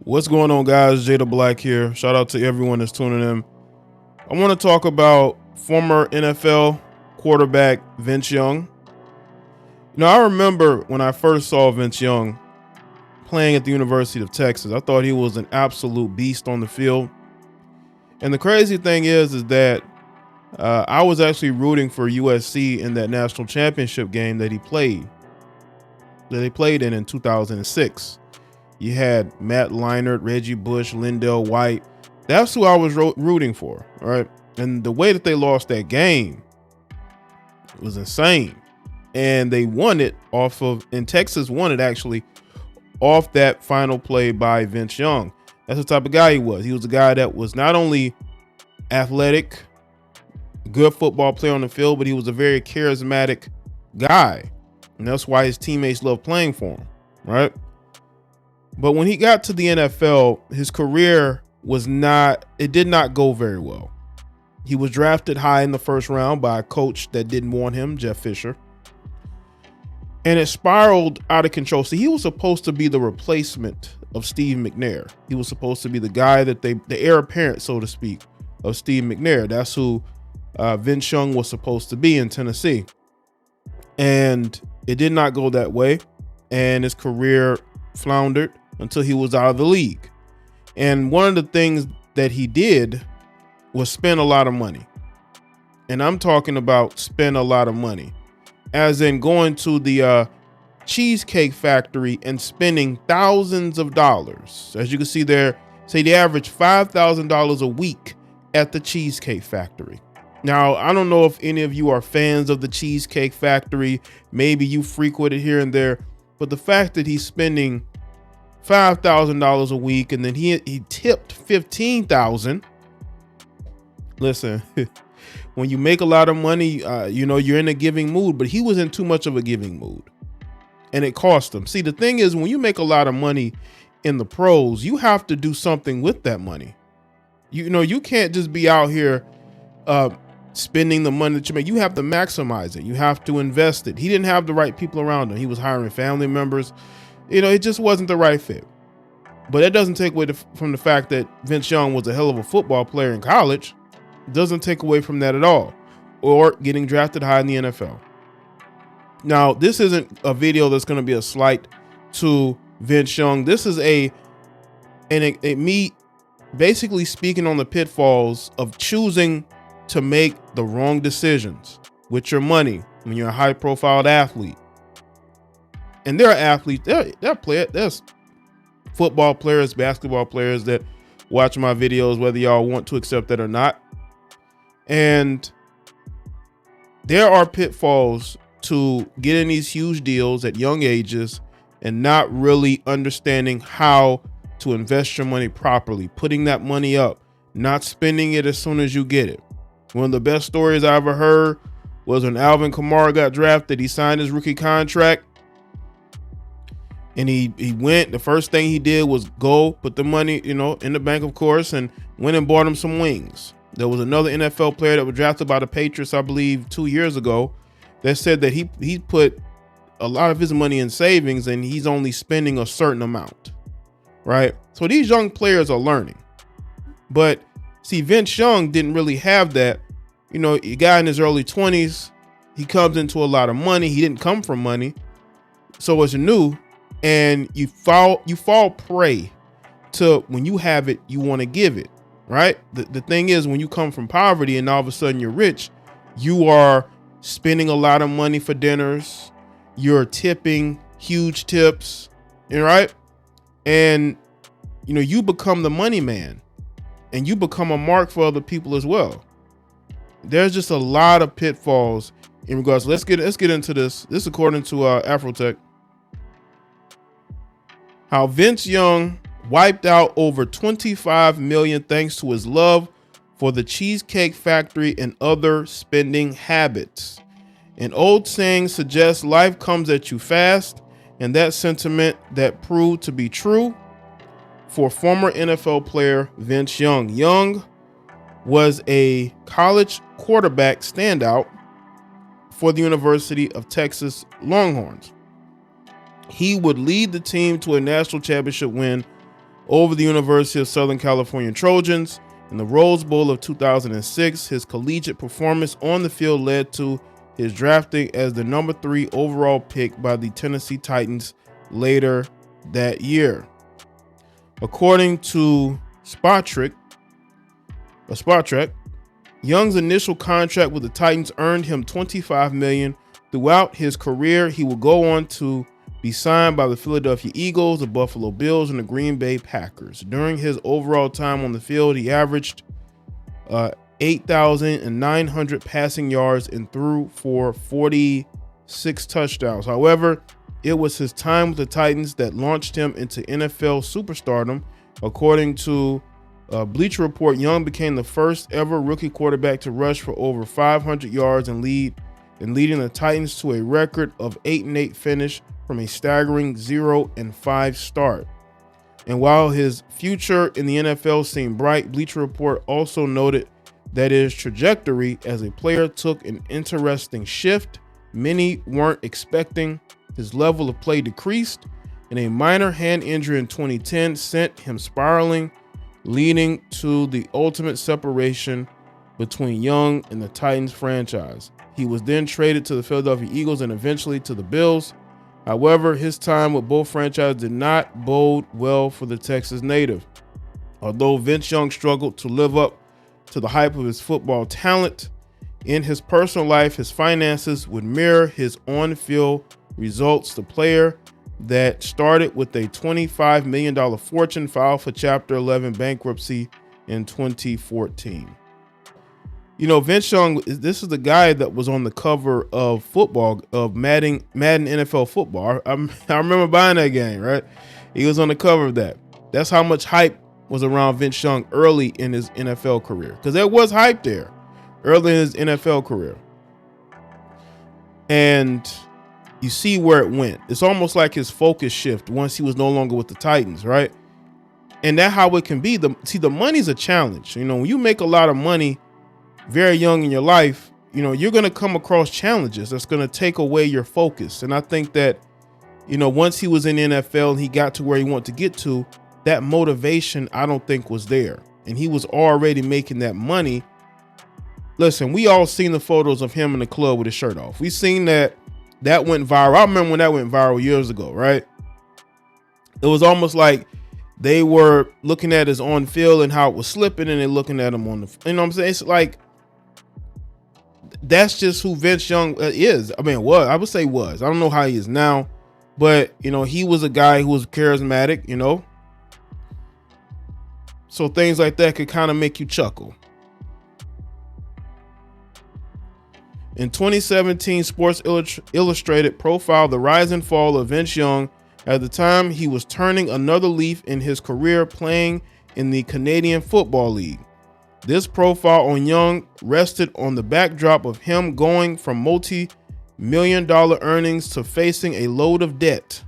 What's going on, guys? Jay the Black here. Shout out to everyone that's tuning in. I want to talk about former NFL quarterback Vince Young. I remember when I first saw Vince Young playing at the University of Texas. I thought he was an absolute beast on the field. And the crazy thing is that I was actually rooting for USC in that national championship game that they played in 2006. You had Matt Leinart, Reggie Bush, Lindell White. That's who I was rooting for, right? And the way that they lost that game was insane. And they won it and Texas won it actually off that final play by Vince Young. That's the type of guy he was. He was a guy that was not only athletic, good football player on the field, but he was a very charismatic guy. And that's why his teammates loved playing for him, right? But when he got to the NFL, his career did not go very well. He was drafted high in the first round by a coach that didn't want him, Jeff Fisher. And it spiraled out of control. See, he was supposed to be the replacement of Steve McNair. He was supposed to be the guy the heir apparent, so to speak, of Steve McNair. That's who Vince Young was supposed to be in Tennessee. And it did not go that way. And his career floundered until he was out of the league. And one of the things that he did was spend a lot of money. And I'm talking about spend a lot of money, as in going to the Cheesecake Factory and spending thousands of dollars. As you can see there, say they average $5,000 a week at the Cheesecake Factory. Now, I don't know if any of you are fans of the Cheesecake Factory. Maybe you frequent it here and there. But the fact that he's spending $5,000 a week and then he tipped $15,000. Listen, when you make a lot of money, you're in a giving mood, but he was in too much of a giving mood and it cost him. See, the thing is, when you make a lot of money in the pros, you have to do something with that money. You can't just be out here spending the money that you make. You have to maximize it. You have to invest it. He didn't have the right people around him. He was hiring family members. It just wasn't the right fit. But that doesn't take away from the fact that Vince Young was a hell of a football player in college. It doesn't take away from that at all, or getting drafted high in the NFL. Now, this isn't a video that's going to be a slight to Vince Young. This is me basically speaking on the pitfalls of choosing to make the wrong decisions with your money when you're a high-profile athlete. And there are athletes, there's football players, basketball players that watch my videos, whether y'all want to accept that or not. And there are pitfalls to getting these huge deals at young ages and not really understanding how to invest your money properly, putting that money up, not spending it as soon as you get it. One of the best stories I ever heard was when Alvin Kamara got drafted. He signed his rookie contract. And he went, the first thing he did was go put the money, in the bank, of course, and went and bought him some wings. There was another NFL player that was drafted by the Patriots, I believe 2 years ago, that said that he put a lot of his money in savings and he's only spending a certain amount, right? So these young players are learning. But see, Vince Young didn't really have that. A guy in his early 20s, he comes into a lot of money. He didn't come from money. So it's new. And you fall prey to, when you have it, you want to give it, right? The thing is, when you come from poverty and all of a sudden you're rich, you are spending a lot of money for dinners. You're tipping huge tips, right? And, you become the money man and you become a mark for other people as well. There's just a lot of pitfalls in regards. Let's get into this. This is according to Afrotech. How Vince Young wiped out over $25 million thanks to his love for the Cheesecake Factory and other spending habits. An old saying suggests life comes at you fast, and that sentiment that proved to be true for former NFL player Vince Young. Young was a college quarterback standout for the University of Texas Longhorns. He would lead the team to a national championship win over the University of Southern California Trojans. In the Rose Bowl of 2006, his collegiate performance on the field led to his drafting as the number 3 overall pick by the Tennessee Titans later that year. According to Spotrac, Young's initial contract with the Titans earned him $25 million. Throughout his career, he will go on to be signed by the Philadelphia Eagles, the Buffalo Bills, and the Green Bay Packers. During his overall time on the field, he averaged 8,900 passing yards and threw for 46 touchdowns. However, it was his time with the Titans that launched him into NFL superstardom. According to Bleacher Report, Young became the first ever rookie quarterback to rush for over 500 yards and leading the Titans to a record of 8-8 finish from a staggering 0-5 start. And while his future in the NFL seemed bright, Bleacher Report also noted that his trajectory as a player took an interesting shift. Many weren't expecting. His level of play decreased, and a minor hand injury in 2010 sent him spiraling, leading to the ultimate separation between Young and the Titans franchise. He was then traded to the Philadelphia Eagles and eventually to the Bills. However, his time with both franchises did not bode well for the Texas native. Although Vince Young struggled to live up to the hype of his football talent, in his personal life, his finances would mirror his on-field results. The player that started with a $25 million fortune filed for Chapter 11 bankruptcy in 2014. You know, Vince Young, this is the guy that was on the cover of football, of Madden NFL football. I remember buying that game, right? He was on the cover of that. That's how much hype was around Vince Young early in his NFL career, because there was hype there early in his NFL career. And you see where it went. It's almost like his focus shift once he was no longer with the Titans, right? And that's how it can be. The money's a challenge. You know, when you make a lot of money very young in your life, you know, you're going to come across challenges that's going to take away your focus. And I think that, you know, once he was in the NFL and he got to where he wanted to get to, that motivation, I don't think was there. And he was already making that money. Listen, we all seen the photos of him in the club with his shirt off. We seen that went viral. I remember when that went viral years ago, right? It was almost like they were looking at his on field and how it was slipping, and they're looking at him on the, you know what I'm saying? It's like, that's just who Vince Young is. I mean, I would say was. I don't know how he is now, but, you know, he was a guy who was charismatic, you know? So things like that could kind of make you chuckle. In 2017, Sports Illustrated profiled the rise and fall of Vince Young. At the time, he was turning another leaf in his career, playing in the Canadian Football League. This profile on Young rested on the backdrop of him going from multi-million-dollar earnings to facing a load of debt.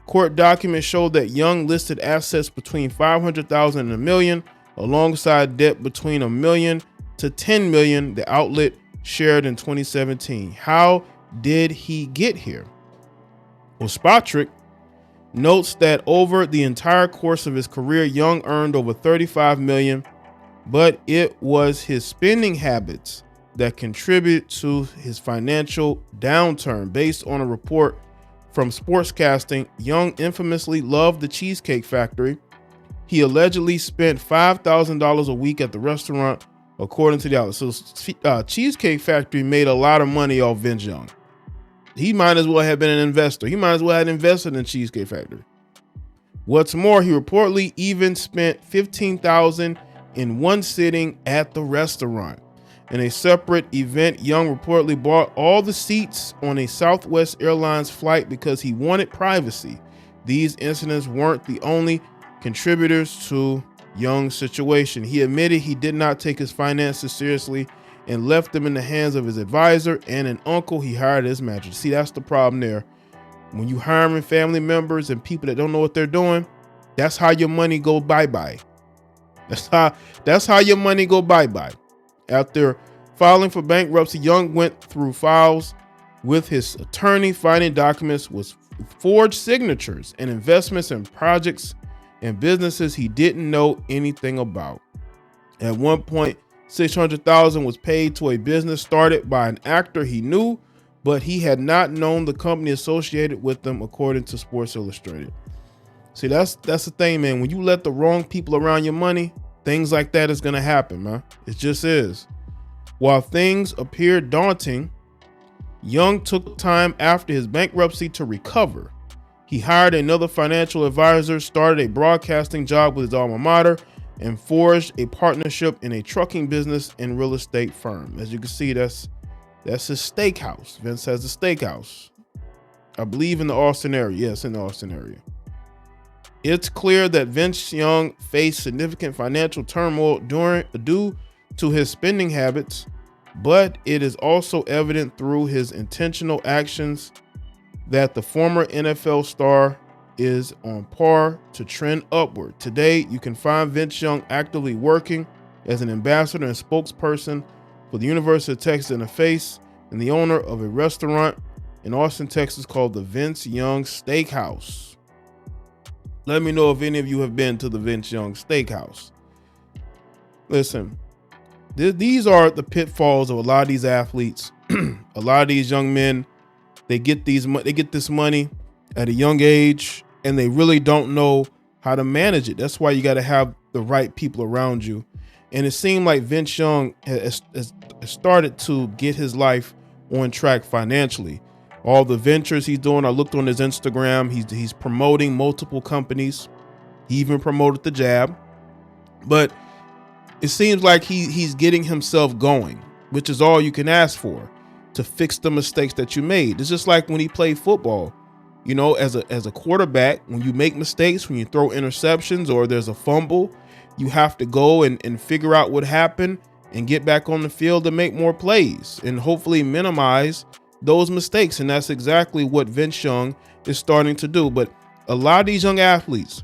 Court documents showed that Young listed assets between $500,000 and $1 million, alongside debt between $1 million to $10 million, the outlet shared in 2017. How did he get here? Well, Spotrac notes that over the entire course of his career, Young earned over $35 million, but it was his spending habits that contributed to his financial downturn. Based on a report from Sportscasting, Young infamously loved the Cheesecake Factory. He allegedly spent $5,000 a week at the restaurant, according to the outlet. So Cheesecake Factory made a lot of money off Vince Young. He might as well have been an investor. He might as well have invested in Cheesecake Factory. What's more, he reportedly even spent $15,000 in one sitting at the restaurant. In a separate event, Young reportedly bought all the seats on a Southwest Airlines flight because he wanted privacy. These incidents weren't the only contributors to Young's situation. He admitted he did not take his finances seriously and left them in the hands of his advisor and an uncle he hired as manager. See, that's the problem there. When you hiring family members and people that don't know what they're doing, that's how your money go bye-bye. That's how your money go bye-bye. After filing for bankruptcy, Young went through files with his attorney, finding documents with forged signatures and investments in projects and businesses he didn't know anything about. At one point, $600,000 was paid to a business started by an actor he knew, but he had not known the company associated with them, according to Sports Illustrated. See, that's the thing, man. When you let the wrong people around your money, things like that is going to happen, man. It just is. While things appeared daunting, Young took time after his bankruptcy to recover. He hired another financial advisor, started a broadcasting job with his alma mater, and forged a partnership in a trucking business and real estate firm. As you can see, that's his steakhouse. Vince has a steakhouse, I believe, in the Austin area. Yes, in the Austin area. It's clear that Vince Young faced significant financial turmoil due to his spending habits, but it is also evident through his intentional actions that the former NFL star is on par to trend upward. Today, you can find Vince Young actively working as an ambassador and spokesperson for the University of Texas in the face and the owner of a restaurant in Austin, Texas called the Vince Young Steakhouse. Let me know if any of you have been to the Vince Young Steakhouse. Listen, these are the pitfalls of a lot of these athletes. A lot of these young men, they get this money at a young age, and they really don't know how to manage it. That's why you got to have the right people around you. And it seemed like Vince Young has started to get his life on track financially. All the ventures he's doing, I looked on his Instagram, he's promoting multiple companies. He even promoted the jab. But it seems like he's getting himself going, which is all you can ask for, to fix the mistakes that you made. It's just like when he played football. You know, as a quarterback, when you make mistakes, when you throw interceptions or there's a fumble, you have to go and figure out what happened and get back on the field to make more plays and hopefully minimize those mistakes. And that's exactly what Vince Young is starting to do. But a lot of these young athletes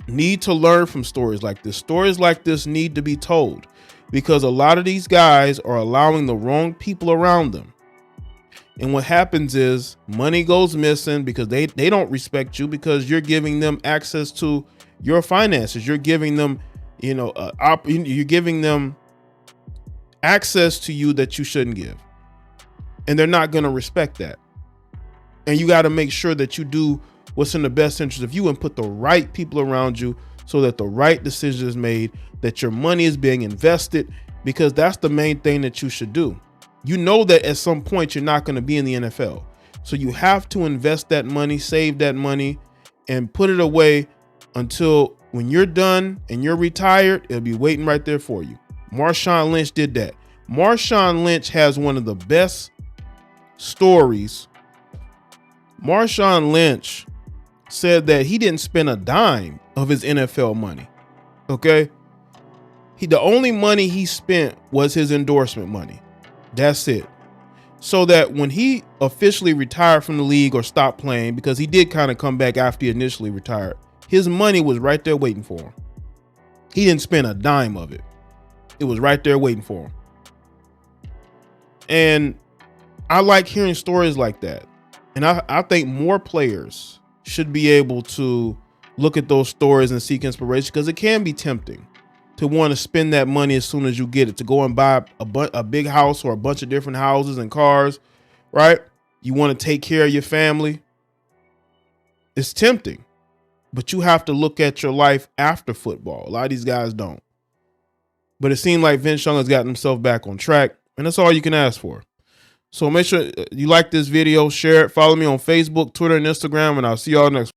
need to learn from stories like this. Stories like this need to be told, because a lot of these guys are allowing the wrong people around them. And what happens is money goes missing because they don't respect you, because you're giving them access to your finances. You're giving them, you're giving them access to you that you shouldn't give. And they're not going to respect that. And you got to make sure that you do what's in the best interest of you and put the right people around you so that the right decision is made, that your money is being invested, because that's the main thing that you should do. You know that at some point you're not going to be in the NFL. So you have to invest that money, save that money, and put it away until when you're done and you're retired, it'll be waiting right there for you. Marshawn Lynch did that. Marshawn Lynch has one of the best stories. Marshawn Lynch said that he didn't spend a dime of his NFL money. Okay. The only money he spent was his endorsement money. That's it. So that when he officially retired from the league or stopped playing, because he did kind of come back after he initially retired, his money was right there waiting for him. He didn't spend a dime of it. It was right there waiting for him. And I like hearing stories like that. And I think more players should be able to look at those stories and seek inspiration, because it can be tempting to want to spend that money as soon as you get it, to go and buy a big house or a bunch of different houses and cars, right? You want to take care of your family. It's tempting, but you have to look at your life after football. A lot of these guys don't. But it seemed like Vince Young has gotten himself back on track, and that's all you can ask for. So make sure you like this video, share it, follow me on Facebook, Twitter, and Instagram, and I'll see y'all next.